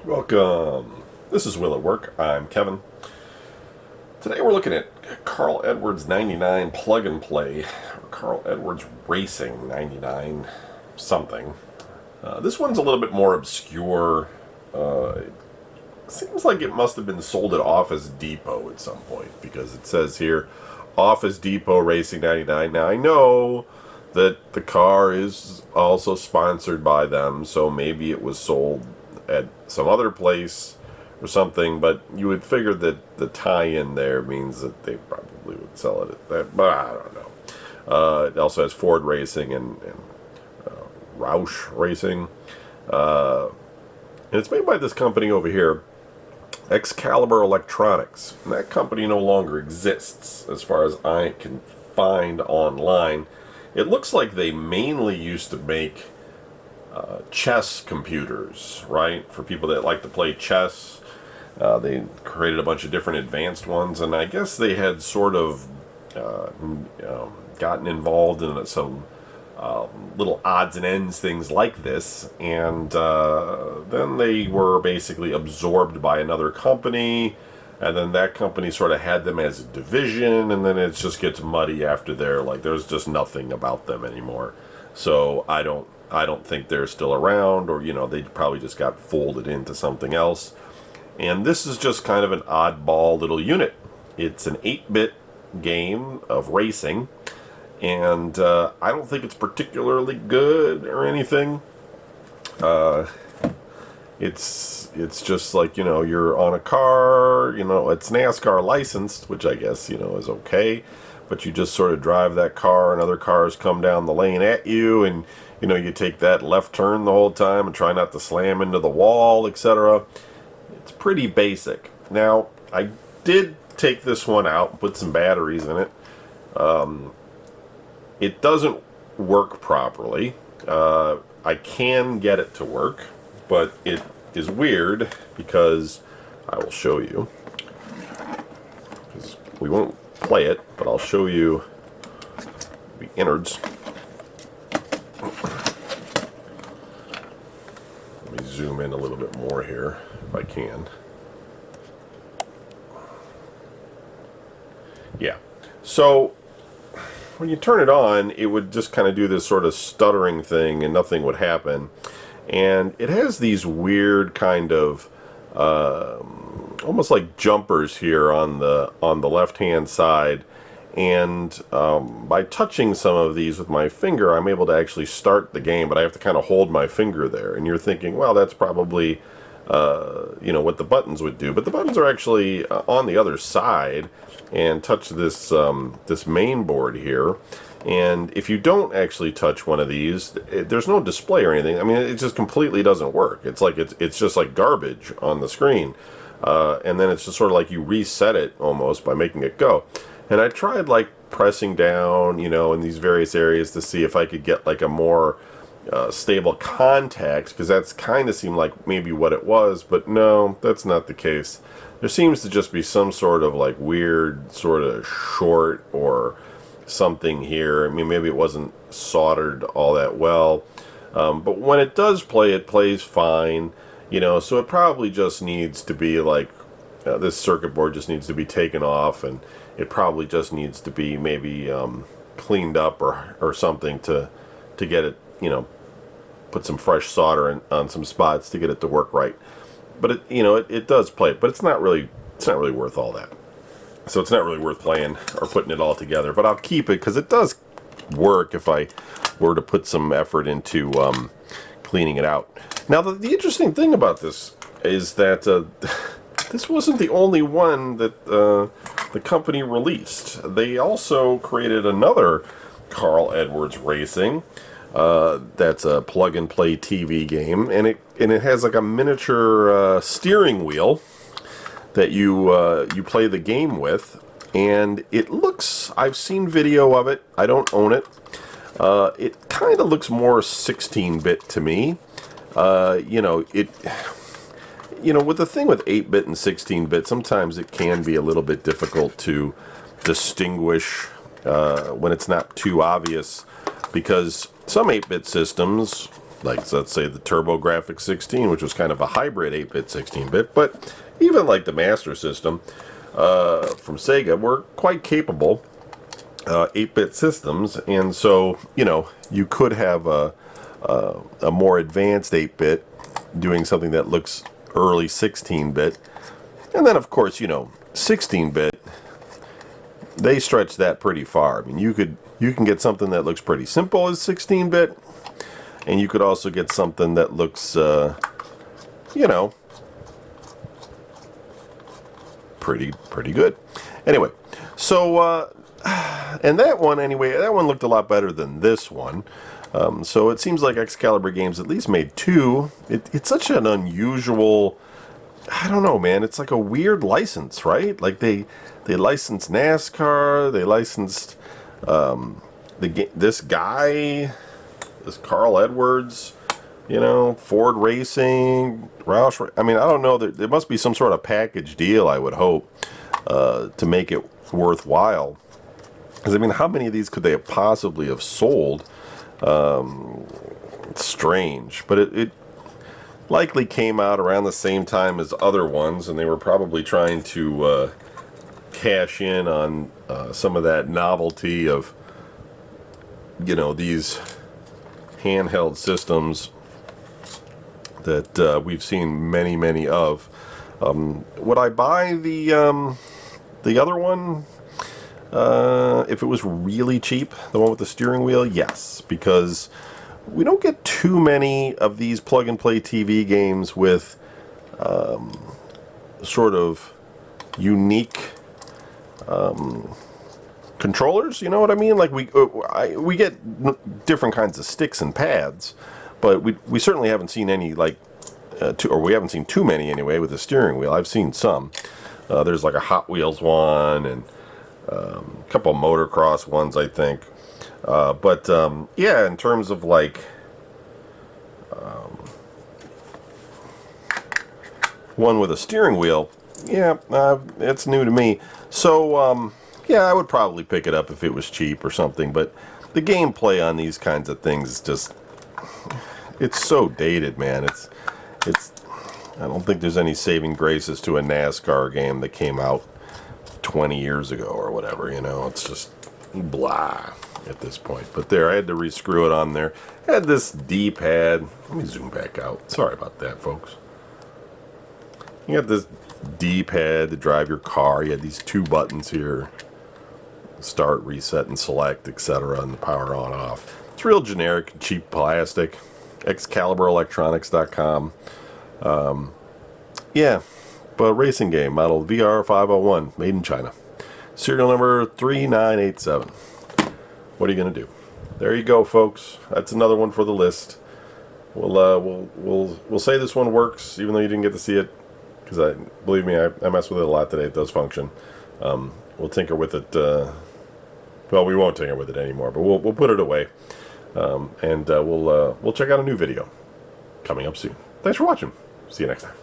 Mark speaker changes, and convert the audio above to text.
Speaker 1: Welcome. This is Will at Work. I'm Kevin. Today we're looking at Carl Edwards 99 Plug and Play, or Carl Edwards Racing 99 something. This one's a little bit more obscure. It seems like it must have been sold at Office Depot at some point, because it says here, Office Depot Racing 99. Now I know that the car is also sponsored by them, so maybe it was sold at some other place or something, but you would figure that the tie-in there means that they probably would sell it at that, but I don't know. It also has Ford Racing and Roush Racing, and it's made by this company over here, Excalibur Electronics, and that company no longer exists as far as I can find online. It looks like they mainly used to make chess computers, right? For people that like to play chess. They created a bunch of different advanced ones, and I guess they had sort of gotten involved in some little odds and ends things like this, and then they were basically absorbed by another company, and then that company sort of had them as a division, and then it just gets muddy after there. Like, there's just nothing about them anymore. So I don't think they're still around, or they probably just got folded into something else. And this is just kind of an oddball little unit. It's an 8-bit game of racing, and I don't think it's particularly good or anything. It's just like, you're on a car, it's NASCAR licensed, which I guess, is okay. But you just sort of drive that car, and other cars come down the lane at you, and, you take that left turn the whole time and try not to slam into the wall, etc. It's pretty basic. Now, I did take this one out and put some batteries in it. It doesn't work properly. I can get it to work, but it is weird because I will show you. Because we won't play it, but I'll show you the innards. Let me zoom in a little bit more here, if I can. Yeah. So, when you turn it on, it would just kind of do this sort of stuttering thing, and nothing would happen. And it has these weird kind of almost like jumpers here on the left-hand side, and by touching some of these with my finger, I'm able to actually start the game, but I have to kind of hold my finger there. And you're thinking, well, that's probably what the buttons would do, but the buttons are actually on the other side, and touch this this main board here. And if you don't actually touch one of these, there's no display or anything. I mean, it just completely doesn't work. It's like it's just like garbage on the screen, and then it's just sort of like you reset it almost by making it go. And I tried like pressing down, in these various areas to see if I could get like a more stable contact, because that's kind of seemed like maybe what it was, but no, that's not the case. There seems to just be some sort of like weird sort of short or something here. I mean, maybe it wasn't soldered all that well, but when it does play, it plays fine, so it probably just needs to be like this circuit board just needs to be taken off, and it probably just needs to be maybe cleaned up or something to get it, put some fresh solder on some spots to get it to work right. But it does play it, but it's not really worth all that. So it's not really worth playing or putting it all together. But I'll keep it because it does work if I were to put some effort into cleaning it out. Now the interesting thing about this is that this wasn't the only one that the company released. They also created another Carl Edwards Racing. That's a plug-and-play TV game, and it has like a miniature steering wheel that you play the game with, and it looks, I've seen video of it, I don't own it. It kind of looks more 16-bit to me. With the thing with 8-bit and 16-bit, sometimes it can be a little bit difficult to distinguish when it's not too obvious, because some 8-bit systems like, so let's say the TurboGrafx 16, which was kind of a hybrid 8-bit 16-bit, but even like the Master System from Sega were quite capable 8-bit systems, and so, you know, you could have a more advanced 8-bit doing something that looks early 16-bit, and then of course, you know, 16-bit, they stretch that pretty far. I mean, you can get something that looks pretty simple as 16-bit, and you could also get something that looks, you know, pretty good. Anyway, so and that one looked a lot better than this one. So it seems like Excalibur Games at least made two. It's such an unusual, I don't know, man. It's like a weird license, right? Like they licensed NASCAR, they licensed this guy, this Carl Edwards, you know, Ford Racing, Roush. I mean, I don't know. There must be some sort of package deal, I would hope, to make it worthwhile. Because, I mean, how many of these could they have possibly have sold? It's strange. But it likely came out around the same time as other ones, and they were probably trying to cash in on some of that novelty of, you know, these handheld systems that we've seen many of. Would I buy the other one if it was really cheap, the one with the steering wheel? Yes, because we don't get too many of these plug-and-play TV games with sort of unique controllers, you know what I mean? Like we get different kinds of sticks and pads, but we certainly haven't seen any like, or we haven't seen too many anyway with the steering wheel. I've seen some. There's like a Hot Wheels one and a couple of motocross ones, I think. But yeah, in terms of like one with a steering wheel, yeah, it's new to me. So yeah, I would probably pick it up if it was cheap or something. But the gameplay on these kinds of things is just, it's so dated, man. It's I don't think there's any saving graces to a NASCAR game that came out 20 years ago or whatever, you know. It's just blah at this point. But there, I had to rescrew it on there. I had this D-pad. Let me zoom back out. Sorry about that, folks. You got this D-pad to drive your car. You had these two buttons here. Start, reset, and select, etc. and the power on off. It's real generic, cheap plastic. ExcaliburElectronics.com. Yeah, but racing game, model VR501, made in China. Serial number 3987. What are you going to do? There you go, folks. That's another one for the list. We'll say this one works, even though you didn't get to see it, because believe me, I mess with it a lot today. It does function. We'll tinker with it. Well, we won't tinker with it anymore, but we'll put it away, and we'll check out a new video coming up soon. Thanks for watching. See you next time.